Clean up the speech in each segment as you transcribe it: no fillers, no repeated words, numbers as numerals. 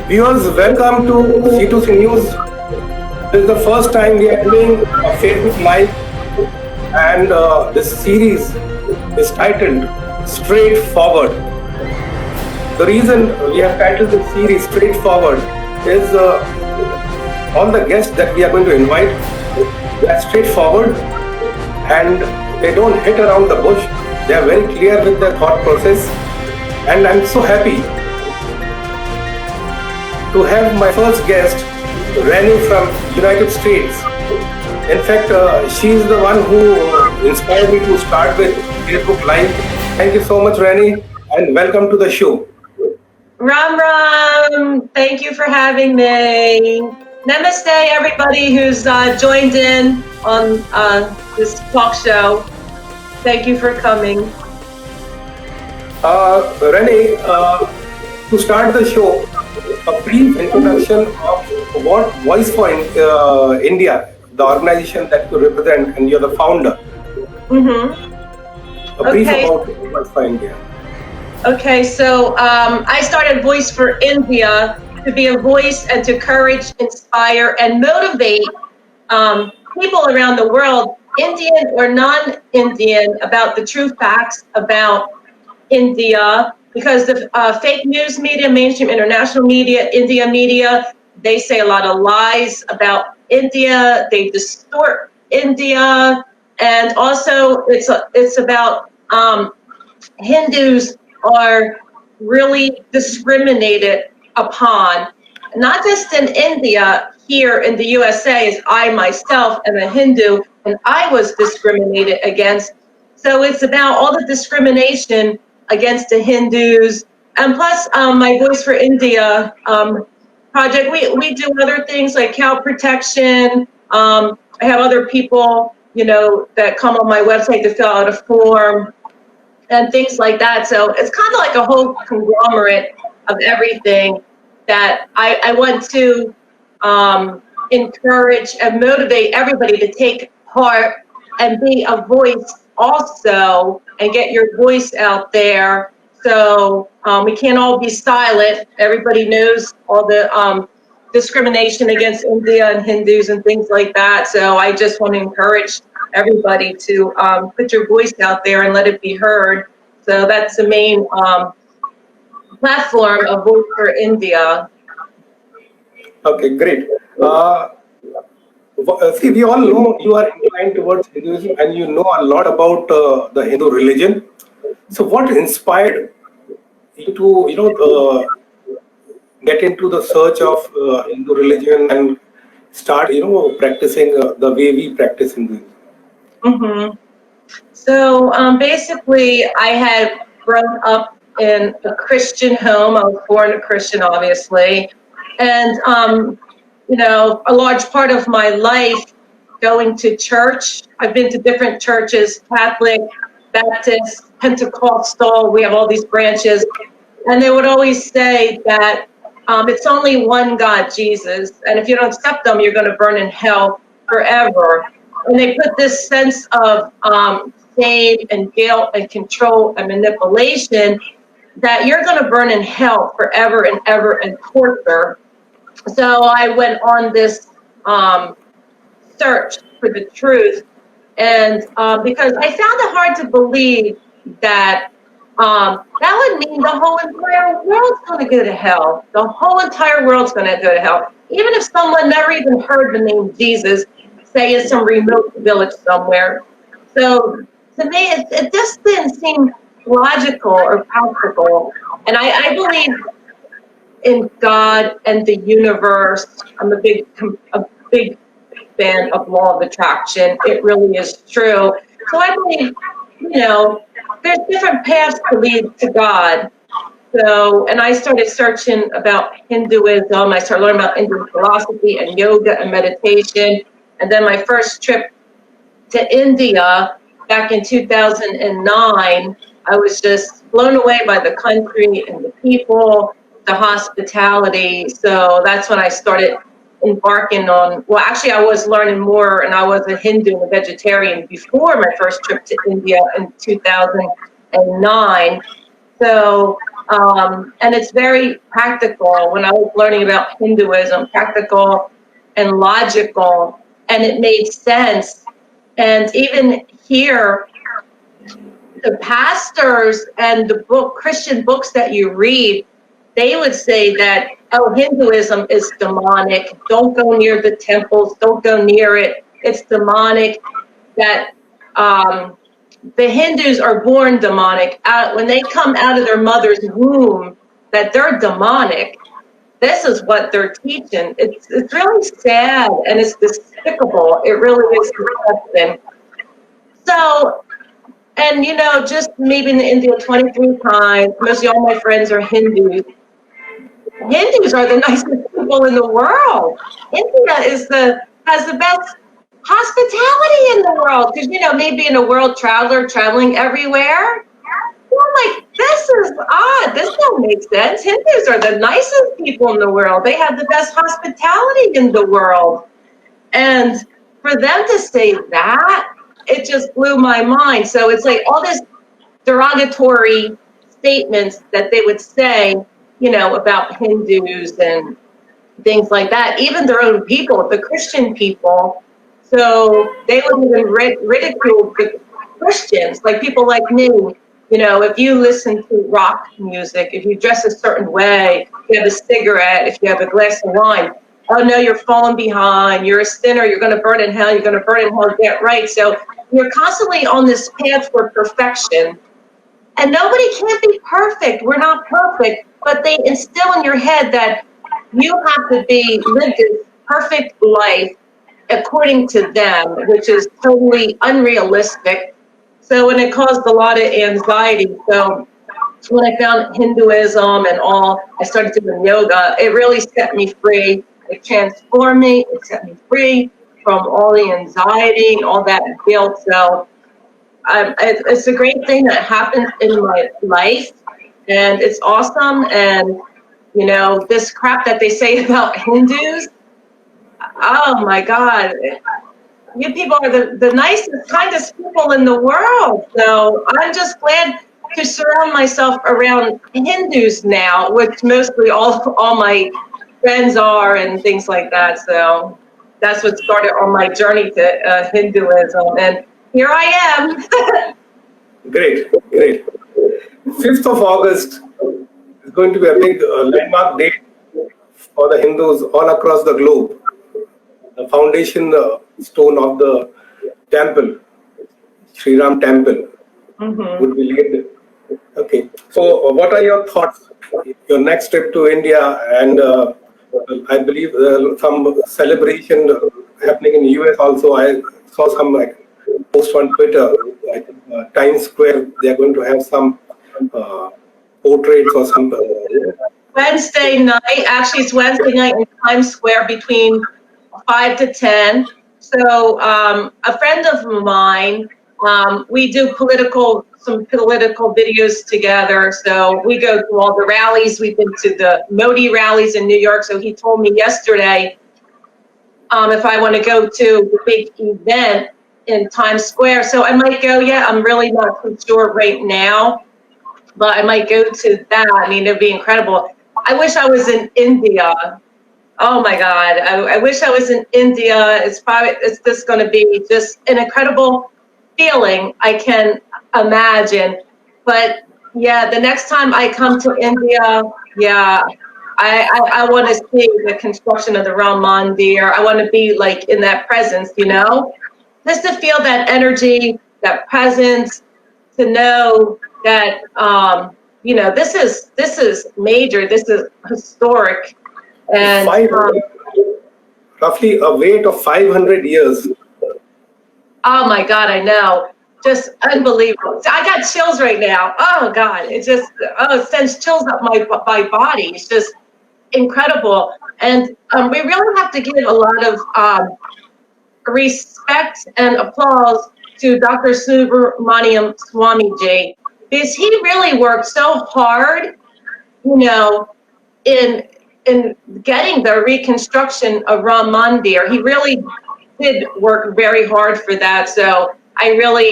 Viewers, welcome to C2C News. This is the first time we are doing a Facebook Live, and this series is titled Straightforward. The reason we have titled this series Straightforward is all the guests that we are going to invite, they are straightforward and they don't hit around the bush. They are very clear with their thought process, and I'm so happy to have my first guest, Renee from United States. In fact, she's the one who inspired me to start with Facebook Live. Thank you so much, Renee, and welcome to the show. Ram Ram, thank you for having me. Namaste, everybody who's joined in on this talk show. Thank you for coming. Renee, to start the show, a brief introduction of what Voice for India, the organization that you represent, and you're the founder. A brief about Voice for India. Okay, so I started Voice for India to be a voice and to encourage, inspire, and motivate people around the world, Indian or non-Indian, about the true facts about India. Because the fake news media, mainstream international media, India media, they say a lot of lies about India. They distort India, and also it's about Hindus are really discriminated upon, not just in India. Here in the USA, as I myself am a Hindu, and I was discriminated against. So it's about all the discrimination against the Hindus, and plus my Voice for India project. We do other things like cow protection. I have other people, that come on my website to fill out a form and things like that. So it's kind of like a whole conglomerate of everything that I want to encourage and motivate everybody to take part and be a voice also, and get your voice out there. So we can't all be silent. Everybody knows all the discrimination against India and Hindus and things like that. So I just want to encourage everybody to put your voice out there and let it be heard. So that's the main platform of Voice for India. Okay, great. See, we all know you are inclined towards Hinduism and you know a lot about the Hindu religion. So what inspired you to, get into the search of Hindu religion and start, practicing the way we practice Hinduism? So basically, I had grown up in a Christian home. I was born a Christian, obviously. And a large part of my life going to church. I've been to different churches, Catholic, Baptist, Pentecostal. We have all these branches. And they would always say that it's only one God, Jesus. And if you don't accept them, you're going to burn in hell forever. And they put this sense of shame and guilt and control and manipulation that you're going to burn in hell forever and ever and torture. So I went on this search for the truth, and because I found it hard to believe that that would mean the whole entire world's going to go to hell. The whole entire world's going to go to hell. Even if someone never even heard the name Jesus, say in some remote village somewhere. So to me, it just didn't seem logical or practical. And I believe in God and the universe. I'm a big fan of law of attraction. It really is true. So I believe, there's different paths to lead to God. So, and I started searching about Hinduism. I started learning about Indian philosophy and yoga and meditation. And then my first trip to India back in 2009, I was just blown away by the country and the people, the hospitality. So that's when I started embarking on, well, actually I was learning more, and I was a Hindu and a vegetarian before my first trip to India in 2009. So And it's very practical. When I was learning about Hinduism, practical and logical, and it made sense. And even here, the pastors and the Christian books that you read, they would say that, oh, Hinduism is demonic. Don't go near the temples. Don't go near it. It's demonic. That the Hindus are born demonic. When they come out of their mother's womb, that they're demonic. This is what they're teaching. It's really sad and it's despicable. It really is disgusting. So, and just maybe in India 23 times, mostly all my friends are Hindus. Hindus are the nicest people in the world. India has the best hospitality in the world. Because, me being a world traveler, traveling everywhere, I'm like, this is odd. This don't make sense. Hindus are the nicest people in the world. They have the best hospitality in the world. And for them to say that, it just blew my mind. So it's like all this derogatory statements that they would say, about Hindus and things like that, even their own people, the Christian people. So they would even ridicule the Christians, like people like me. If you listen to rock music, if you dress a certain way, if you have a cigarette, if you have a glass of wine, oh no, you're falling behind, you're a sinner, you're going to burn in hell, you're going to burn in hell, get right. So you're constantly on this path for perfection. And nobody can be perfect. We're not perfect. But they instill in your head that you have to live this perfect life according to them, which is totally unrealistic. So, and it caused a lot of anxiety. So when I found Hinduism and all, I started doing yoga. It really set me free. It transformed me. It set me free from all the anxiety and all that guilt. So it's a great thing that happens in my life, and it's awesome. And this crap that they say about Hindus, oh my God, you people are the nicest, kindest people in the world. So I'm just glad to surround myself around Hindus now, which mostly all my friends are and things like that. So that's what started on my journey to Hinduism, and here I am. Great, great. 5th of August is going to be a big landmark date for the Hindus all across the globe. The foundation stone of the temple, Sri Ram temple, would be laid. Okay. So, what are your thoughts? Your next trip to India, and I believe some celebration happening in the US also. I saw some post on Twitter, Times Square. They are going to have some portraits or some. Wednesday night, actually, it's Wednesday night in Times Square between 5 to 10. So a friend of mine, we do some political videos together. So we go to all the rallies. We've been to the Modi rallies in New York. So he told me yesterday if I want to go to the big event in Times Square. So I might go. Yeah, I'm really not too sure right now, but I might go to that. I mean, it'd be incredible. I wish I was in India. Oh my God, I wish I was in India. It's just going to be just an incredible feeling I can imagine. But yeah, the next time I come to India, yeah, I want to see the construction of the Ram Mandir. I want to be like in that presence, just to feel that energy, that presence, to know that, this is major, this is historic. And roughly a wait of 500 years. Oh my God, I know. Just unbelievable. I got chills right now. Oh God, it sends chills up my body. It's just incredible. And we really have to give a lot of respect and applause to Dr. Subramaniam Swamiji, because he really worked so hard, in getting the reconstruction of Ram Mandir. He really did work very hard for that. So I really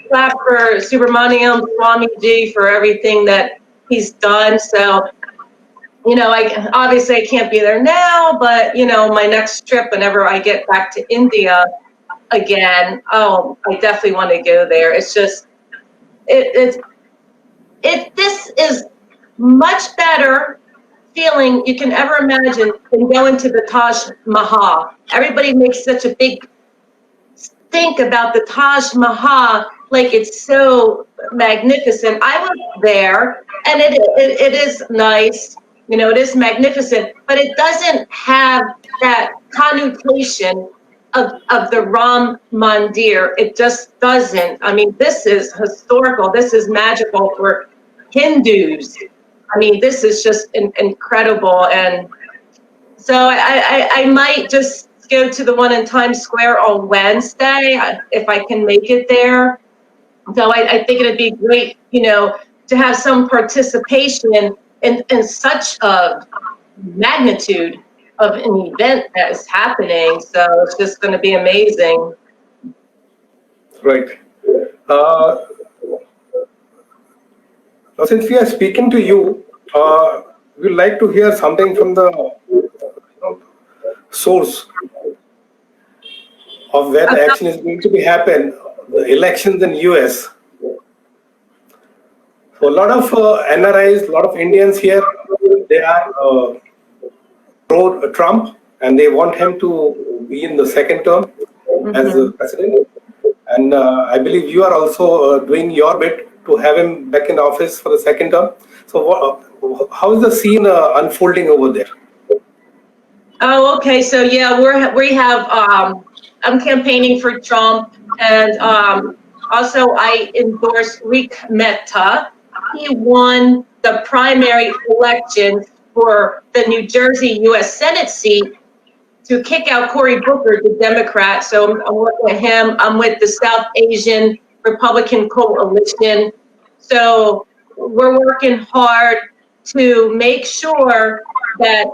clap for Subramaniam Swamiji for everything that he's done. So, I can't be there now, but, my next trip, whenever I get back to India again, oh, I definitely want to go there. It's just, this is much better feeling you can ever imagine than going to the Taj Mahal. Everybody makes such a big stink about the Taj Mahal, like it's so magnificent. I was there, and it is nice, it is magnificent, but it doesn't have that connotation of the Ram Mandir. It just doesn't. I mean, this is historical. This is magical for Hindus. I mean, this is just incredible. And so I might just go to the one in Times Square on Wednesday if I can make it there. So I think it'd be great, to have some participation in such a magnitude of an event that is happening. So it's just going to be amazing. Right. Since we are speaking to you, we'd like to hear something from the source of where the action is going to be happen, the elections in US. So a lot of NRIs, a lot of Indians here, they are pro-Trump, and they want him to be in the second term as the president. And I believe you are also doing your bit to have him back in office for the second term. So how is the scene unfolding over there? Oh, okay. So yeah, we have I'm campaigning for Trump, and also I endorse Rick Mehta. He won the primary election for the New Jersey U.S. Senate seat to kick out Cory Booker, the Democrat. So I'm working with him. I'm with the South Asian Republican Coalition. So we're working hard to make sure that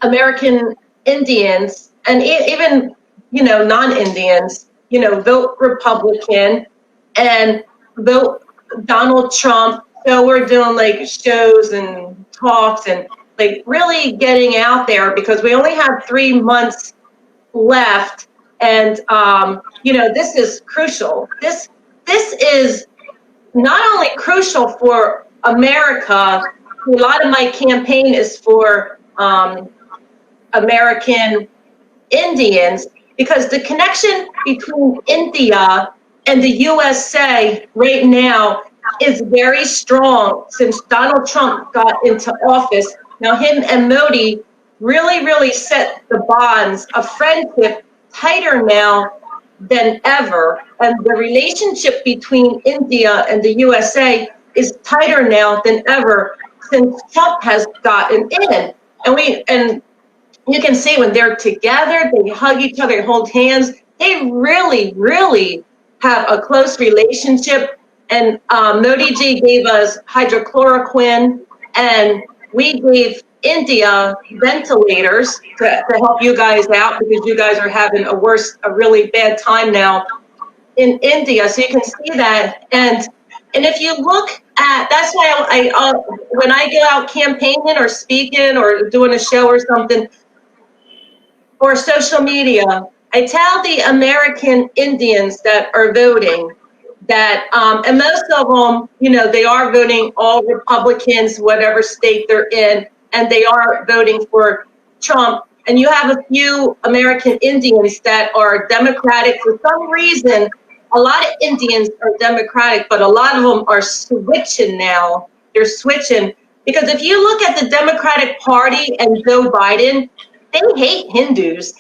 American Indians and even, non-Indians, vote Republican and vote Donald Trump. So we're doing like shows and talks and like really getting out there, because we only have 3 months left. And, this is crucial. This is not only crucial for America. A lot of my campaign is for American Indians, because the connection between India and the USA right now is very strong since Donald Trump got into office. Now, him and Modi really set the bonds of friendship tighter now than ever. And the relationship between India and the USA is tighter now than ever since Trump has gotten in. And you can see when they're together, they hug each other, hold hands. They really have a close relationship. And Modi ji gave us hydrochloroquine, and we gave India ventilators to help you guys out, because you guys are having a really bad time now in India. So you can see that. And if you look at, that's why I when I go out campaigning or speaking or doing a show or something, or social media, I tell the American Indians that are voting that, and most of them, they are voting all Republicans, whatever state they're in, and they are voting for Trump. And you have a few American Indians that are Democratic. For some reason, a lot of Indians are Democratic, but a lot of them are switching now. They're switching. Because if you look at the Democratic Party and Joe Biden, they hate Hindus.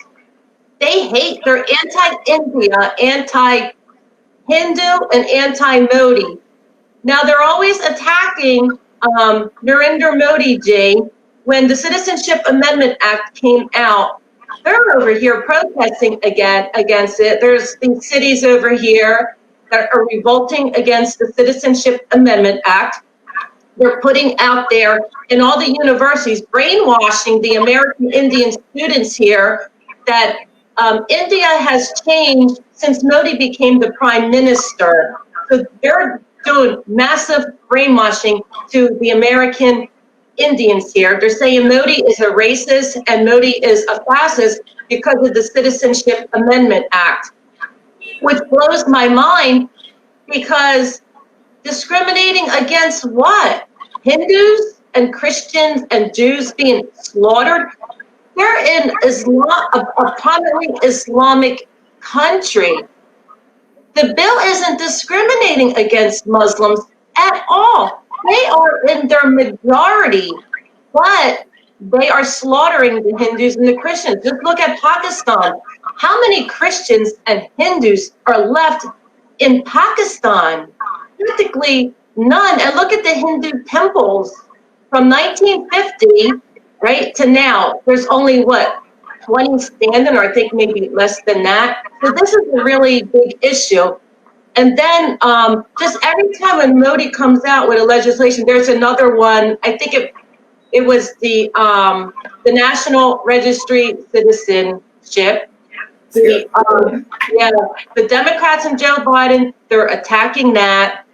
They're anti-India, anti-Hindu, and anti-Modi. Now, they're always attacking Narendra Modi ji. When the Citizenship Amendment Act came out, they're over here protesting against it. There's these cities over here that are revolting against the Citizenship Amendment Act. They're putting out there in all the universities, brainwashing the American Indian students here that India has changed since Modi became the prime minister. So they're doing massive brainwashing to the American Indians here. They're saying Modi is a racist and Modi is a fascist because of the Citizenship Amendment Act, which blows my mind because discriminating against what? Hindus and Christians and Jews being slaughtered? They're in a primarily Islamic country. The bill isn't discriminating against Muslims at all. They are in their majority, but they are slaughtering the Hindus and the Christians. Just look at Pakistan. How many Christians and Hindus are left in Pakistan? Practically none. And look at the Hindu temples from 1950, right, to now. There's only, what, 20 standing, or I think maybe less than that. So this is a really big issue. And then just every time when Modi comes out with a legislation, there's another one. I think it was the National Registry Citizenship. The Democrats and Joe Biden, they're attacking that.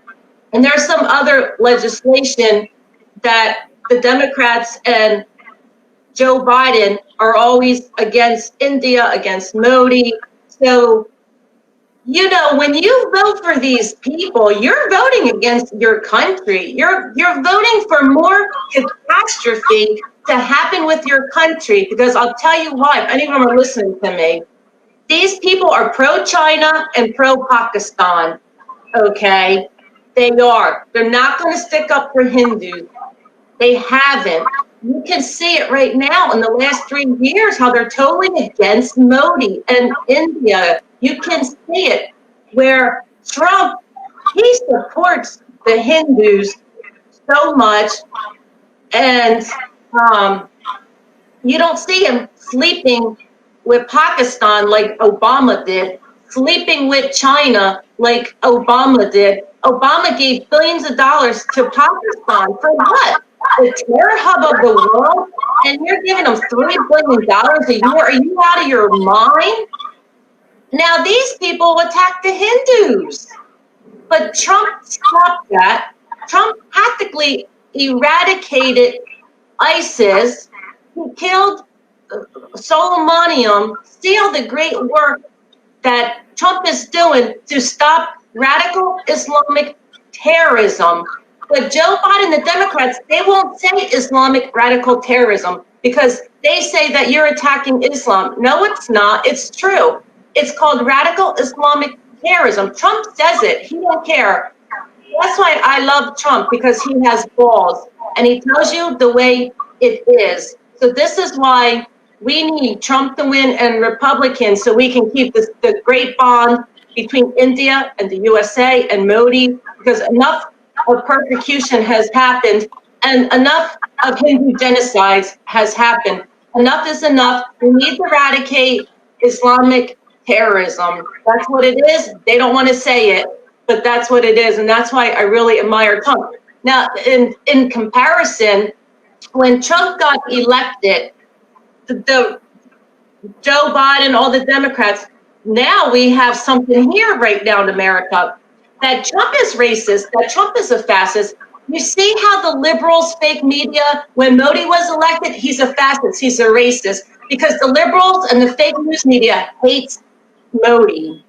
And there's some other legislation that the Democrats and Joe Biden are always against India, against Modi. So, you know, when you vote for these people, you're voting against your country. You're voting for more catastrophe to happen with your country, because I'll tell you why, if any of them are listening to me. These people are pro-China and pro-Pakistan, okay? They are. They're not going to stick up for Hindus. They haven't. You can see it right now in the last 3 years, how they're totally against Modi and India. You can see it where Trump, he supports the Hindus so much, and you don't see him sleeping with Pakistan like Obama did, sleeping with China like Obama did. Obama gave billions of dollars to Pakistan for what? The terror hub of the world, and you're giving them $3 billion a year? Are you out of your mind? Now these people attack the Hindus, but Trump stopped that. Trump practically eradicated ISIS. He killed Soleimani, steal the great work that Trump is doing to stop radical Islamic terrorism. But Joe Biden, the Democrats, they won't say Islamic radical terrorism because they say that you're attacking Islam. No, it's not. It's true. It's called radical Islamic terrorism. Trump says it. He don't care. That's why I love Trump, because he has balls and he tells you the way it is. So this is why we need Trump to win and Republicans, so we can keep the great bond between India and the USA and Modi, because enough of persecution has happened and enough of Hindu genocides has happened. Enough is enough. We need to eradicate Islamic terrorism. That's what it is. They don't want to say it, but that's what it is, and that's why I really admire Trump. Now, in comparison, when Trump got elected, the Joe Biden, all the Democrats, now we have something here right now in America, that Trump is racist, that Trump is a fascist. You see how the liberals, fake media, when Modi was elected, he's a fascist, he's a racist, because the liberals and the fake news media hates Modi.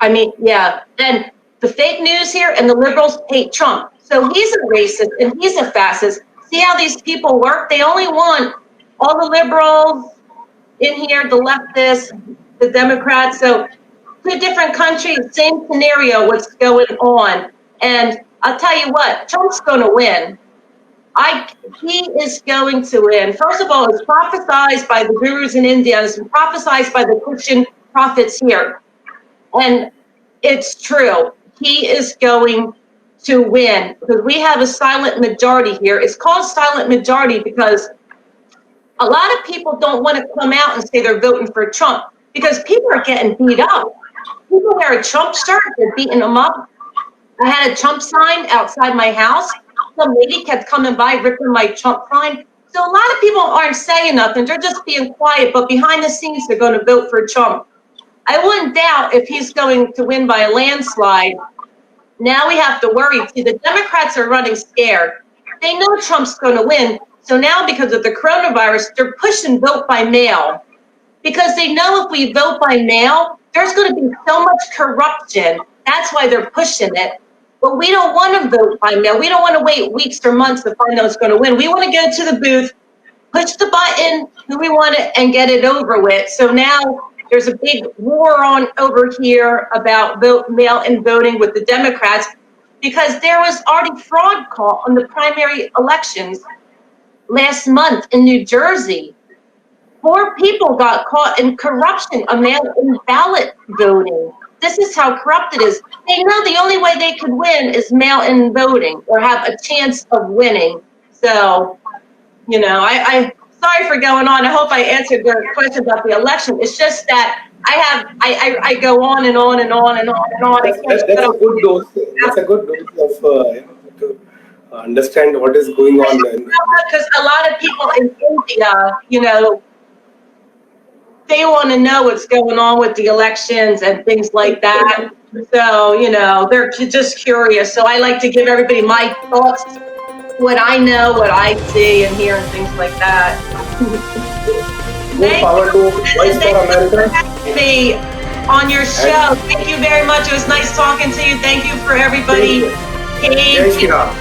I mean, yeah, and the fake news here and the liberals hate Trump. So he's a racist and he's a fascist. See how these people work? They only want all the liberals in here, the leftists, the Democrats. So two different countries, same scenario, what's going on. And I'll tell you what, Trump's going to win. He is going to win. First of all, it's prophesied by the gurus in India, it's prophesied by the Christian prophets here. And it's true. He is going to win, because we have a silent majority here. It's called silent majority because a lot of people don't want to come out and say they're voting for Trump, because people are getting beat up. People wear a Trump shirt, they're beating them up. I had a Trump sign outside my house. Some lady kept coming by, ripping my Trump sign. So a lot of people aren't saying nothing. They're just being quiet, but behind the scenes, they're going to vote for Trump. I wouldn't doubt if he's going to win by a landslide. Now we have to worry. See, the Democrats are running scared. They know Trump's going to win. So now, because of the coronavirus, they're pushing vote by mail. Because they know if we vote by mail, there's going to be so much corruption. That's why they're pushing it. But we don't want to vote by mail. We don't want to wait weeks or months to find out who's going to win. We want to go to the booth, push the button, who we want it, and get it over with. So now there's a big war on over here about mail-in voting with the Democrats, because there was already fraud caught on the primary elections last month in New Jersey. 4 people got caught in corruption, a mail-in ballot voting. This is how corrupt it is. They know the only way they could win is mail-in voting or have a chance of winning. So, you know, I sorry for going on. I hope I answered your question about the election. It's just that I go on and on and on and on and on. That's a good dose. That's a good dose of to understand what is going on. Because a lot of people in India, you know, they want to know what's going on with the elections and things like that. So, you know, they're just curious. So I like to give everybody my thoughts, what I know, what I see and hear and things like that. More power to Voice for America. Me on your show. Thank you very much. It was nice talking to you. Thank you for everybody. Jai Shri Ram.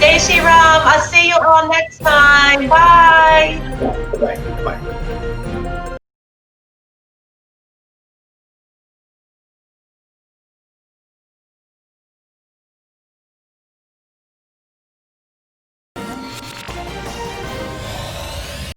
Jai Shri Ram. I'll see you all next time. Bye. Bye. Bye.